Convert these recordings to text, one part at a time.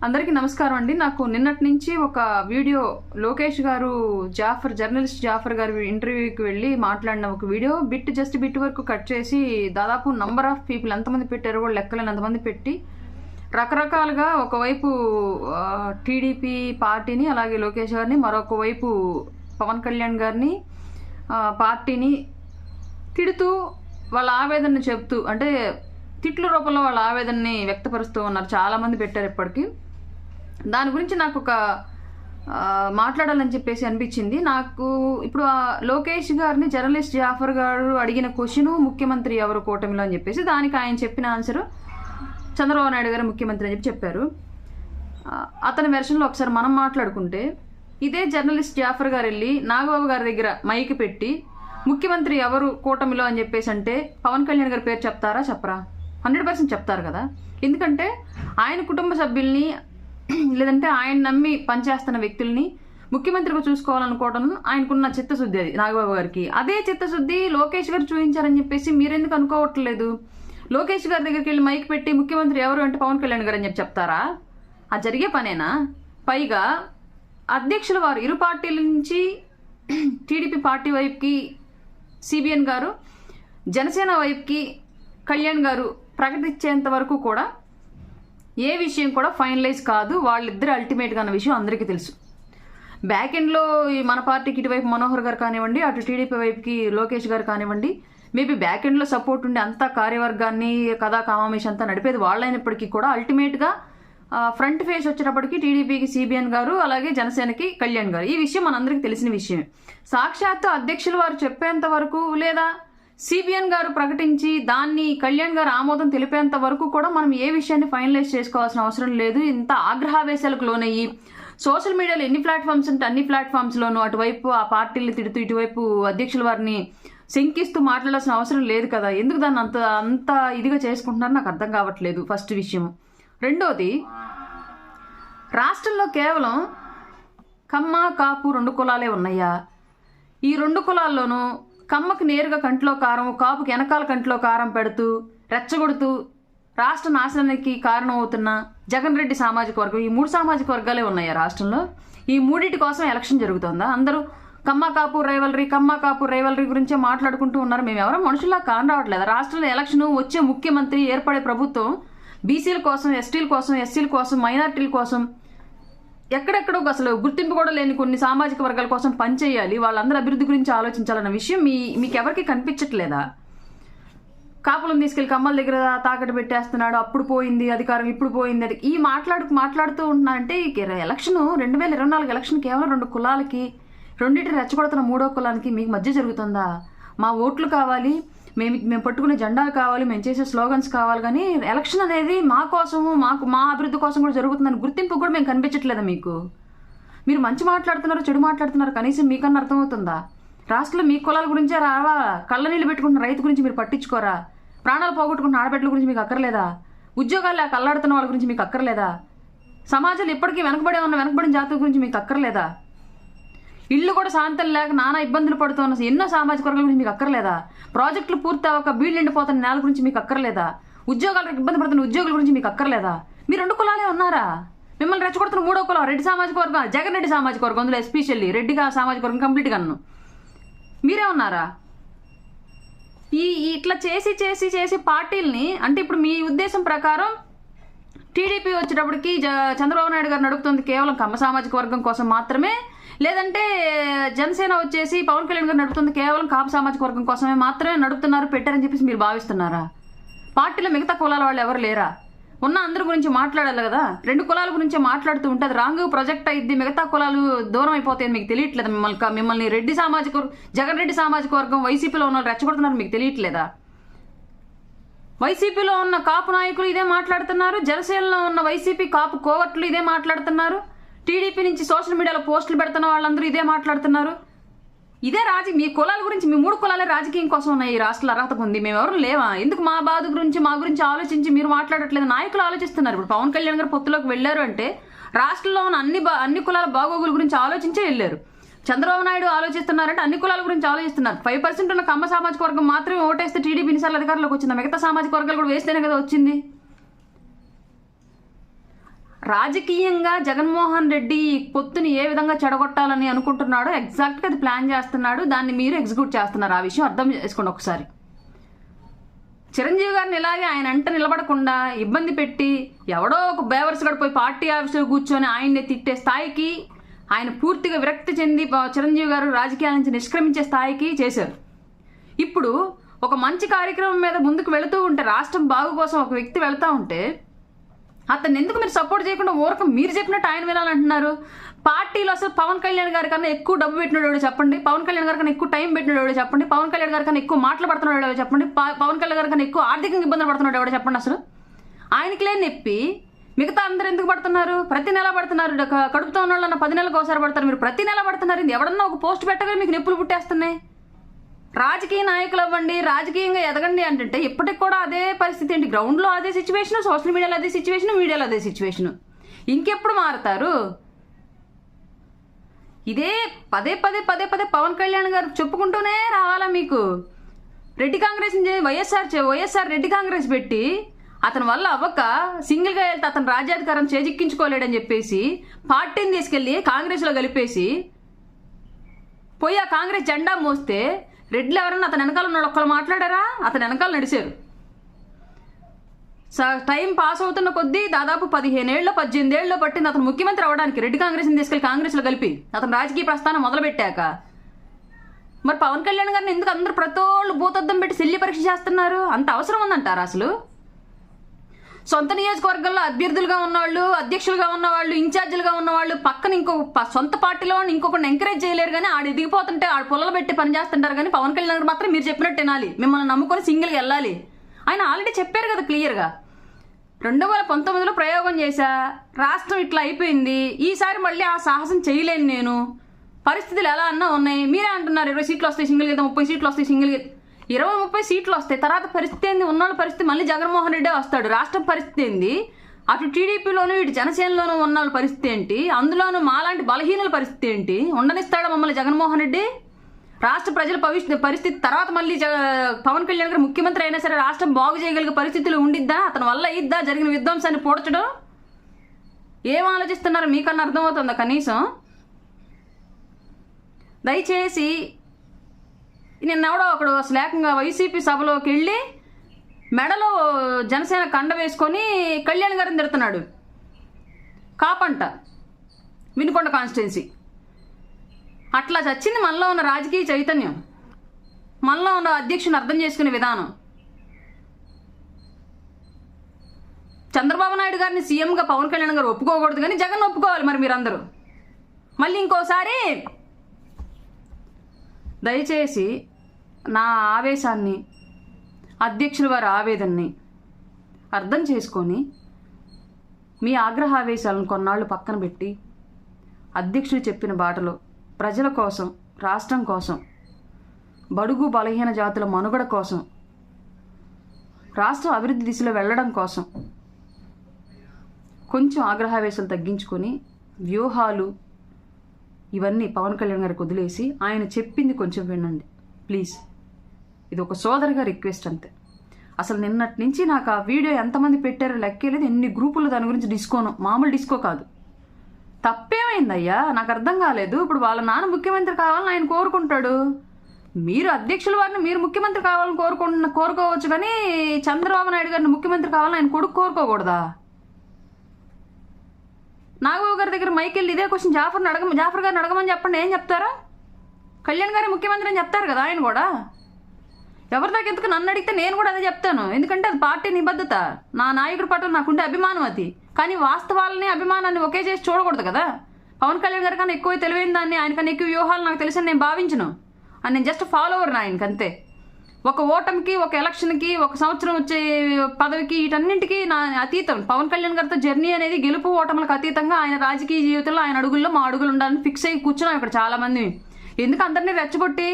అందరికీ నమస్కారం అండి. నాకు నిన్నటి నుంచి ఒక వీడియో లోకేష్ గారు జర్నలిస్ట్ జాఫర్ గారి ఇంటర్వ్యూకి వెళ్ళి మాట్లాడిన ఒక వీడియో జస్ట్ బిట్ వరకు కట్ చేసి దాదాపు నంబర్ ఆఫ్ పీపుల్ ఎంతమంది పెట్టారో కూడా లెక్కలేని అంతమంది పెట్టి రకరకాలుగా ఒకవైపు టీడీపీ పార్టీని అలాగే లోకేష్ గారిని, మరొక వైపు పవన్ కళ్యాణ్ గారిని పార్టీని తిడుతూ వాళ్ళ ఆవేదనను చెప్తూ, అంటే తిట్ల రూపంలో వాళ్ళ ఆవేదనని వ్యక్తపరుస్తూ ఉన్నారు. చాలామంది పెట్టారు ఇప్పటికీ. దాని గురించి నాకు ఒక మాట్లాడాలని చెప్పేసి అనిపించింది. నాకు ఇప్పుడు లోకేష్ గారిని జర్నలిస్ట్ జాఫర్ గారు అడిగిన క్వశ్చను ముఖ్యమంత్రి ఎవరు కూటమిలో అని చెప్పేసి, దానికి ఆయన చెప్పిన ఆన్సరు చంద్రబాబు నాయుడు గారు ముఖ్యమంత్రి అని చెప్పారు. అతని వెర్షన్లో ఒకసారి మనం మాట్లాడుకుంటే, ఇదే జర్నలిస్ట్ జాఫర్ గారు వెళ్ళి నాగబాబు గారి దగ్గర మైక్ పెట్టి ముఖ్యమంత్రి ఎవరు కూటమిలో అని చెప్పేసి అంటే పవన్ కళ్యాణ్ గారి పేరు చెప్తారా? చెప్పరా? 100% చెప్తారు కదా. ఎందుకంటే ఆయన కుటుంబ సభ్యుల్ని లేదంటే ఆయన నమ్మి పనిచేస్తున్న వ్యక్తుల్ని ముఖ్యమంత్రిగా చూసుకోవాలనుకోవడం ఆయనకున్న చిత్తశుద్ధి. అది నాగబాబు గారికి. అదే చిత్తశుద్ధి లోకేష్ గారు చూపించారని చెప్పేసి మీరెందుకు అనుకోవట్లేదు? లోకేష్ గారి దగ్గరికి వెళ్ళి మైక్ పెట్టి ముఖ్యమంత్రి ఎవరు అంటే పవన్ కళ్యాణ్ గారు అని చెప్పి చెప్తారా? అది జరిగే పనేనా? పైగా అధ్యక్షుల వారు ఇరు పార్టీల నుంచి టీడీపీ పార్టీ వైపుకి సిబిఎన్ గారు, జనసేన వైపుకి కళ్యాణ్ గారు ప్రకటించేంత వరకు కూడా ఏ విషయం కూడా ఫైనలైజ్ కాదు. వాళ్ళిద్దరు అల్టిమేట్గా అన్న విషయం అందరికీ తెలుసు. బ్యాక్ ఎండ్లో మన పార్టీకి ఇటువైపు మనోహర్ గారు కానివ్వండి, అటు టీడీపీ వైపుకి లోకేష్ గారు కానివ్వండి, మేబీ బ్యాక్ ఎండ్లో సపోర్ట్ ఉండి అంతా కార్యవర్గాన్ని కథా కామామేష్ అంతా నడిపేది వాళ్ళైనప్పటికీ కూడా అల్టిమేట్గా ఫ్రంట్ ఫేస్ వచ్చేటప్పటికి టీడీపీకి సిబిఎన్ గారు, అలాగే జనసేనకి కళ్యాణ్ గారు. ఈ విషయం మనందరికీ తెలిసిన విషయమే. సాక్షాత్తు అధ్యక్షుల వారు చెప్పేంత వరకు లేదా సిబిఎన్ గారు ప్రకటించి దాన్ని కళ్యాణ్ గారు ఆమోదం తెలిపేంత వరకు కూడా మనం ఏ విషయాన్ని ఫైనలైజ్ చేసుకోవాల్సిన అవసరం లేదు. ఇంత ఆగ్రహావేశాలకు లోనయ్యి సోషల్ మీడియాలో ఎన్ని ప్లాట్ఫామ్స్ ఉంటే అన్ని ప్లాట్ఫామ్స్లోనూ అటువైపు ఆ పార్టీలు తిడుతూ ఇటువైపు అధ్యక్షుల వారిని శంకిస్తూ మాట్లాడాల్సిన అవసరం లేదు కదా. ఎందుకు దాన్ని అంత ఇదిగా చేసుకుంటున్నారో నాకు అర్థం కావట్లేదు. ఫస్ట్ విషయం. రెండోది, రాష్ట్రంలో కేవలం కమ్మ కాపు 2 కులాలే ఉన్నాయా? ఈ 2 కులాల్లోనూ కమ్మకి నేరుగా కంట్లో కారం, కాపుకి వెనకాల కంట్లో కారం పెడుతూ రెచ్చగొడుతూ రాష్ట్ర నాశనానికి కారణం అవుతున్న జగన్ రెడ్డి సామాజిక వర్గం, ఈ 3 సామాజిక వర్గాలే ఉన్నాయా రాష్ట్రంలో? ఈ మూడింటి కోసం ఎలక్షన్ జరుగుతుందా? అందరూ కమ్మ కాపు రైవలరీ గురించే మాట్లాడుకుంటూ ఉన్నారు. మేము ఎవరో మనుషుల్లా కాని రావట్లేదు. రాష్ట్రంలో ఎలక్షన్, వచ్చే ముఖ్యమంత్రి, ఏర్పడే ప్రభుత్వం బీసీల కోసం, ఎస్టీల కోసం, ఎస్సీల కోసం, మైనార్టీల కోసం, ఎక్కడెక్కడో అసలు గుర్తింపు కూడా లేని కొన్ని సామాజిక వర్గాల కోసం పనిచేయాలి. వాళ్ళందరూ అభివృద్ధి గురించి ఆలోచించాలన్న విషయం మీకు ఎవరికి కనిపించట్లేదా? కాపులను తీసుకెళ్లి కమ్మల దగ్గర తాకట్టు పెట్టేస్తున్నాడు, అప్పుడు పోయింది అధికారం, ఇప్పుడు పోయింది అది, ఈ మాట్లాడుతూ ఉంటున్నారంటే ఎలక్షన్ 2024 ఎలక్షన్ కేవలం 2 కులాలకి, రెండింటిని రెచ్చగొడుతున్న 3వ కులానికి మీకు మధ్య జరుగుతుందా? మా ఓట్లు కావాలి, మేము పట్టుకునే జెండాలు కావాలి, మేము చేసే స్లోగన్స్ కావాలి, కానీ ఎలక్షన్ అనేది మా కోసము, మా అభివృద్ధి కోసం కూడా జరుగుతుందని గుర్తింపు కూడా మేము కనిపించట్లేదా మీకు? మీరు మంచి మాట్లాడుతున్నారు, చెడు మాట్లాడుతున్నారు, కనీసం మీకన్నా అర్థమవుతుందా? రాష్ట్రంలో మీ కులాల గురించే రావా? కళ్ళ నీళ్ళు పెట్టుకుంటున్న రైతు గురించి మీరు పట్టించుకోరా? ప్రాణాలు పోగొట్టుకుంటున్న ఆడబిడ్డల గురించి మీకు అక్కర్లేదా? ఉద్యోగాలు కల్లాడుతున్న వాళ్ళ గురించి మీకు అక్కర్లేదా? సమాజంలో ఇప్పటికీ వెనకబడిన జాతుల గురించి మీకు అక్కర్లేదా? ఇల్లు కూడా శాంతం లేక నానా ఇబ్బందులు పడుతున్న ఎన్నో సామాజిక వర్గాల గురించి మీకు అక్కర్లేదా? ప్రాజెక్టులు పూర్తి అవ్వక బీళ్లు నిండిపోతున్న నేల గురించి మీకు అక్కర్లేదా? ఉద్యోగాలకు ఇబ్బంది పడుతున్న ఉద్యోగుల గురించి మీకు అక్కర్లేదా? మీరు 2 కులాలే ఉన్నారా? మిమ్మల్ని రెచ్చగొడుతున్న 3వ కులం రెడ్డి సామాజిక వర్గం, జగన్ రెడ్డి సామాజిక వర్గం, అందులో ఎస్పెషల్లీ రెడ్డిగా సామాజిక వర్గం కంప్లీట్గా అన్ను మీరే ఉన్నారా? ఇట్లా చేసి పార్టీల్ని, అంటే ఇప్పుడు మీ ఉద్దేశం ప్రకారం టీడీపీ వచ్చేటప్పటికి చంద్రబాబు నాయుడు గారు నడుపుతుంది కేవలం కమ్మ సామాజిక వర్గం కోసం మాత్రమే, లేదంటే జనసేన వచ్చేసి పవన్ కళ్యాణ్ గారు నడుపుతుంది కేవలం కాపు సామాజిక వర్గం కోసమే మాత్రమే నడుపుతున్నారు, పెట్టారని చెప్పేసి మీరు భావిస్తున్నారా? పార్టీలో మిగతా కులాల వాళ్ళు ఎవరు లేరా? ఉన్న అందరి గురించి మాట్లాడాలి కదా. 2 కులాల గురించి మాట్లాడుతూ ఉంటే అది రాంగ్ ప్రొజెక్ట్ అయింది, మిగతా కులాలు దూరం అయిపోతాయని మీకు తెలియట్లేదు? మిమ్మల్ని రెడ్డి జగన్ రెడ్డి సామాజిక వర్గం వైసీపీలో ఉన్న వాళ్ళు రెచ్చగొడుతున్నారు మీకు తెలియట్లేదా? వైసీపీలో ఉన్న కాపు నాయకులు ఇదే మాట్లాడుతున్నారు, జనసేనలో ఉన్న వైసీపీ కాపు కోవట్లు ఇదే మాట్లాడుతున్నారు, టీడీపీ నుంచి సోషల్ మీడియాలో పోస్టులు పెడుతున్న వాళ్ళందరూ ఇదే మాట్లాడుతున్నారు. ఇదే మీ కులాల గురించి, మీ 3 కులాలే రాజకీయం కోసం ఉన్నాయి. ఈ రాష్ట్రంలో అర్హత ఉంది, మేమెవరు లేవా? ఎందుకు మా గురించి ఆలోచించి మీరు మాట్లాడట్లేదు? నాయకులు ఆలోచిస్తున్నారు. ఇప్పుడు పవన్ కళ్యాణ్ గారు పొత్తులోకి వెళ్ళారు అంటే రాష్ట్రంలో ఉన్న అన్ని కులాల బాగోగుల గురించి ఆలోచించే వెళ్ళారు. చంద్రబాబు నాయుడు ఆలోచిస్తున్నారంటే అన్ని కులాల గురించి ఆలోచిస్తున్నారు. 5% ఉన్న కమ్మ సామాజిక వర్గం మాత్రమే ఓటేస్తే టీడీపీ ఎన్నిసార్లు అధికారంలోకి వచ్చింది? మిగతా సామాజిక వర్గాలు కూడా వేస్తేనే కదా వచ్చింది. రాజకీయంగా జగన్మోహన్ రెడ్డి పొత్తుని ఏ విధంగా చెడగొట్టాలని అనుకుంటున్నాడో ఎగ్జాక్ట్గా అది ప్లాన్ చేస్తున్నాడు. దాన్ని మీరు ఎగ్జిక్యూట్ చేస్తున్నారు. ఆ విషయం అర్థం చేసుకోండి ఒకసారి. చిరంజీవి గారిని ఇలాగే ఆయన అంట నిలబడకుండా ఇబ్బంది పెట్టి ఎవడో ఒక బేవర్స్ గడిపోయి పార్టీ ఆఫీసులో కూర్చొని ఆయన్ని తిట్టే స్థాయికి, ఆయన పూర్తిగా విరక్తి చెంది చిరంజీవి గారు రాజకీయాల నుంచి నిష్క్రమించే స్థాయికి చేశారు. ఇప్పుడు ఒక మంచి కార్యక్రమం మీద ముందుకు వెళుతూ ఉంటే, రాష్ట్రం బాగు కోసం ఒక వ్యక్తి వెళ్తూ ఉంటే అతన్ని ఎందుకు మీరు సపోర్ట్ చేయకుండా ఊరక మీరు చెప్పినట్టు ఆయన వినాలంటున్నారు? పార్టీలో అసలు పవన్ కళ్యాణ్ గారి కన్నా ఎక్కువ డబ్బు పెట్టినాడు చెప్పండి, పవన్ కళ్యాణ్ గారి కన్నా ఎక్కువ టైం పెట్టినాడు చెప్పండి, పవన్ కళ్యాణ్ గారి కన్నా ఎక్కువ మాట్లాడుతున్నాడు చెప్పండి, పవన్ కళ్యాణ్ గారి కన్నా ఎక్కువ ఆర్థికంగా ఇబ్బందులు పడుతున్నాడు ఎవడో చెప్పండి. అసలు ఆయనకి లేని నొప్పి మిగతా అందరూ ఎందుకు పడుతున్నారు? ప్రతి నెల పడుతున్నారు. కడుపుతో ఉన్న వాళ్ళన్న 10 నెలలకు ఒకసారి పడతారు, మీరు ప్రతి నెల పడుతున్నారు. ఎవడన్నా ఒక పోస్ట్ పెట్టగానే మీకు నొప్పులు పుట్టేస్తున్నాయి. రాజకీయ నాయకులు అవ్వండి, రాజకీయంగా ఎదగండి అంటే ఇప్పటికి కూడా అదే పరిస్థితి ఏంటి? గ్రౌండ్లో అదే సిచ్యువేషన్, సోషల్ మీడియాలో అదే సిచ్యువేషన్, మీడియాలో అదే సిచ్యువేషన్. ఇంకెప్పుడు మారుతారు? ఇదే పదే పదే పదే పదే పవన్ కళ్యాణ్ గారు చెప్పుకుంటూనే రావాలా మీకు? రెడ్డి కాంగ్రెస్ వైఎస్ఆర్ రెడ్డి కాంగ్రెస్ పెట్టి అతని వల్ల అవ్వక సింగిల్గా వెళ్తే అతను రాజ్యాధికారం చేజిక్కించుకోలేడని చెప్పేసి పార్టీని తీసుకెళ్ళి కాంగ్రెస్లో కలిపేసి పోయి ఆ కాంగ్రెస్ జెండా మోస్తే రెడ్లు ఎవరన్నా అతని వెనకాల ఉన్నాడు ఒక్కరు మాట్లాడారా? అతని వెనకాల నడిచారు. టైం పాస్ అవుతున్న కొద్దీ దాదాపు 15 ఏళ్ళు 18 ఏళ్ళు పట్టింది అతను ముఖ్యమంత్రి అవ్వడానికి. రెడ్డి కాంగ్రెస్ని తీసుకెళ్లి కాంగ్రెస్లో కలిపి అతను రాజకీయ ప్రస్థానం మొదలుపెట్టాక మరి పవన్ కళ్యాణ్ గారిని ఎందుకు అందరూ ప్రతోళ్ళు భూతద్దం పెట్టి శల్య పరీక్ష చేస్తున్నారు? అంత అవసరం ఉందంటారా అసలు? సొంత నియోజకవర్గంలో అభ్యర్థులుగా ఉన్నవాళ్ళు, అధ్యక్షులుగా ఉన్నవాళ్ళు, ఇన్ఛార్జీలుగా ఉన్నవాళ్ళు పక్కన ఇంకొక సొంత పార్టీలో ఇంకొకరిని ఎంకరేజ్ చేయలేరు. కానీ ఆడు ఎదిగిపోతుంటే ఆడు పొలలు పెట్టి పని చేస్తుంటారు. కానీ పవన్ కళ్యాణ్ గారు మాత్రం మీరు చెప్పినట్టు వినాలి, మిమ్మల్ని నమ్ముకొని సింగిల్గా వెళ్ళాలి. ఆయన ఆల్రెడీ చెప్పారు కదా క్లియర్గా. 2019లో ప్రయోగం చేశా, రాష్ట్రం ఇట్లా అయిపోయింది, ఈసారి మళ్ళీ ఆ సాహసం చేయలేను నేను, పరిస్థితులు ఎలా అన్నా ఉన్నాయి. మీరే అంటున్నారు 20 సీట్లు వస్తాయి సింగిల్గా, 30 సీట్లు వస్తాయి సింగిల్గా. 20-30 సీట్లు వస్తాయి. తర్వాత పరిస్థితి ఏంది? ఉన్నోళ్ళ పరిస్థితి మళ్ళీ జగన్మోహన్ రెడ్డి వస్తాడు. రాష్ట్రం పరిస్థితి ఏంది? అటు టీడీపీలోను ఇటు జనసేనలోనూ ఉన్న వాళ్ళ పరిస్థితి ఏంటి? అందులోనూ మాలాంటి బలహీనుల పరిస్థితి ఏంటి? ఉండనిస్తాడా మమ్మల్ని జగన్మోహన్ రెడ్డి? రాష్ట్ర ప్రజల పరిస్థితి తర్వాత మళ్ళీ పవన్ కళ్యాణ్ గారు ముఖ్యమంత్రి అయినా సరే రాష్ట్రం బాగు చేయగలిగే పరిస్థితులు ఉండిద్దా? అతని వల్ల ఇద్దా జరిగిన విధ్వంసాన్ని పోడ్చడం? ఏం ఆలోచిస్తున్నారు మీకన్నా అర్థమవుతుందా కనీసం? దయచేసి నిన్నెవడో ఒకడు అసలు ఏకంగా వైసీపీ సభలోకి వెళ్ళి మెడలో జనసేన కండ వేసుకొని కళ్యాణ్ గారిని తిడుతున్నాడు. కాపంట వినుకొండ కాన్స్టిట్యున్సీ. అట్లా చచ్చింది మనలో ఉన్న రాజకీయ చైతన్యం, మనలో ఉన్న అధ్యక్షుని అర్థం చేసుకునే విధానం. చంద్రబాబు నాయుడు గారిని సీఎంగా పవన్ కళ్యాణ్ గారు ఒప్పుకోకూడదు, కానీ జగన్ ఒప్పుకోవాలి. మరి మీరందరూ మళ్ళీ ఇంకోసారి దయచేసి నా ఆవేశాన్ని, అధ్యక్షుల వారి ఆవేదనని అర్థం చేసుకొని మీ ఆగ్రహావేశాలను కొన్నాళ్ళు పక్కన పెట్టి అధ్యక్షుడు చెప్పిన బాటలో ప్రజల కోసం, రాష్ట్రం కోసం, బడుగు బలహీన జాతుల మనుగడ కోసం, రాష్ట్రం అభివృద్ధి దిశలో వెళ్ళడం కోసం కొంచెం ఆగ్రహావేశాలు తగ్గించుకొని వ్యూహాలు ఇవన్నీ పవన్ కళ్యాణ్ గారికి వదిలేసి ఆయన చెప్పింది కొంచెం వినండి ప్లీజ్. ఇది ఒక సోదరిగా రిక్వెస్ట్ అంతే. అసలు నిన్నటి నుంచి నాకు ఆ వీడియో ఎంతమంది పెట్టారో లెక్కేలేదు. ఎన్ని గ్రూపులు దాని గురించి డిస్కోను, మామూలు డిస్కో కాదు. తప్పేమైందయ్యా? నాకు అర్థం కాలేదు. ఇప్పుడు వాళ్ళ నాన్న ముఖ్యమంత్రి కావాలని ఆయన కోరుకుంటాడు, మీరు అధ్యక్షుల వారిని మీరు ముఖ్యమంత్రి కావాలని కోరుకోవచ్చు, కానీ చంద్రబాబు నాయుడు గారిని ముఖ్యమంత్రి కావాలని ఆయన కొడుకు కోరుకోకూడదా? నాగబాబు గారి దగ్గర మైకెళ్ళి ఇదే క్వశ్చన్ జాఫర్ గారిని అడగమని చెప్పండి, ఏం చెప్తారా? కళ్యాణ్ గారి ముఖ్యమంత్రి అని చెప్తారు కదా ఆయన కూడా. ఎవరి దాకా ఎందుకు నన్ను అడిగితే నేను కూడా అదే చెప్తాను, ఎందుకంటే అది పార్టీ నిబద్ధత. నా నాయకుడి పట్ల నాకుండే అభిమానం అది. కానీ వాస్తవాలని అభిమానాన్ని ఒకే చేసి చూడకూడదు కదా. పవన్ కళ్యాణ్ గారి కన్నా ఎక్కువ తెలివైన దాన్ని, ఆయనకన్నా ఎక్కువ వ్యూహాలు నాకు తెలుసని నేను భావించను. అని నేను జస్ట్ ఫాలోవర్ ఆయనకి అంతే. ఒక ఓటమికి, ఒక ఎలక్షన్కి, ఒక సంవత్సరం వచ్చే పదవికి, వీటన్నింటికి నా అతీతం. పవన్ కళ్యాణ్ గారితో జర్నీ అనేది గెలుపు ఓటములకు అతీతంగా ఆయన రాజకీయ జీవితంలో ఆయన అడుగుల్లో మా అడుగులు ఉండాలని ఫిక్స్ అయ్యి కూర్చున్నాం ఇక్కడ చాలామంది. ఎందుకు అందరినీ రెచ్చగొట్టి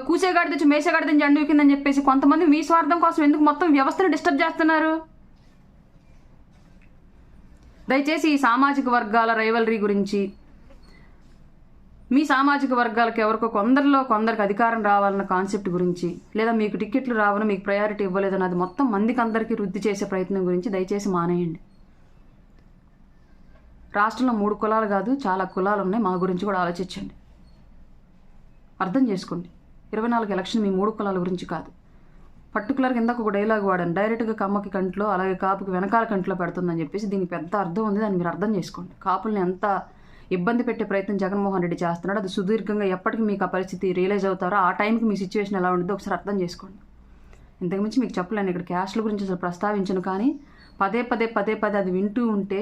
కూసేగాడి తెచ్చి మేసేగాడి తెచ్చి జెండు కిందని చెప్పేసి కొంతమంది మీ స్వార్థం కోసం ఎందుకు మొత్తం వ్యవస్థను డిస్టర్బ్ చేస్తున్నారు? దయచేసి ఈ సామాజిక వర్గాల రైవలరీ గురించి, మీ సామాజిక వర్గాలకు ఎవరికో కొందరికి అధికారం రావాలన్న కాన్సెప్ట్ గురించి, లేదా మీకు టికెట్లు రావని మీకు ప్రయారిటీ ఇవ్వలేదని అది మొత్తం మందికి అందరికీ వృద్ధి చేసే ప్రయత్నం గురించి దయచేసి మానేయండి. రాష్ట్రంలో 3 కులాలు కాదు, చాలా కులాలు ఉన్నాయి. మా గురించి కూడా ఆలోచించండి, అర్థం చేసుకోండి. 24 ఎలక్షన్ మీ 3 కులాల గురించి కాదు. పర్టికులర్గా ఇందాక ఒక డైలాగ్ వాడాను, డైరెక్ట్గా కమ్మకి కంట్లో అలాగే కాపుకి వెనకాల కంట్లో పెడుతుందని చెప్పేసి. దీనికి పెద్ద అర్థం ఉంది, దాన్ని మీరు అర్థం చేసుకోండి. కాపుల్ని ఎంత ఇబ్బంది పెట్టే ప్రయత్నం జగన్మోహన్ రెడ్డి చేస్తున్నాడు, అది సుదీర్ఘంగా ఎప్పటికీ మీకు ఆ పరిస్థితి రియలైజ్ అవుతారో ఆ టైంకి మీ సిచ్యువేషన్ ఎలా ఉంటుందో ఒకసారి అర్థం చేసుకోండి. ఇంతకుమించి మీకు చెప్పలేను. ఇక్కడ క్యాస్ట్ల గురించి అసలు ప్రస్తావించను, కానీ పదే పదే అది వింటూ ఉంటే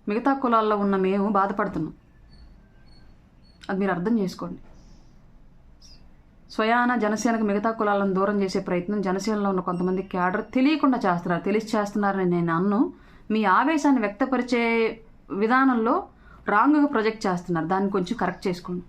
మిగతా కులాల్లో ఉన్న మేము బాధపడుతున్నాం. అది మీరు అర్థం చేసుకోండి. స్వయాన జనసేనకు మిగతా కులాలను దూరం చేసే ప్రయత్నం జనసేనలో ఉన్న కొంతమంది క్యాడర్ తెలియకుండా చేస్తున్నారు. తెలిసి చేస్తున్నారని నేను అన్ను. మీ ఆవేశాన్ని వ్యక్తపరిచే విధానంలో రాంగ్గా ప్రొజెక్ట్ చేస్తున్నారు. దాన్ని కొంచెం కరెక్ట్ చేసుకోండి.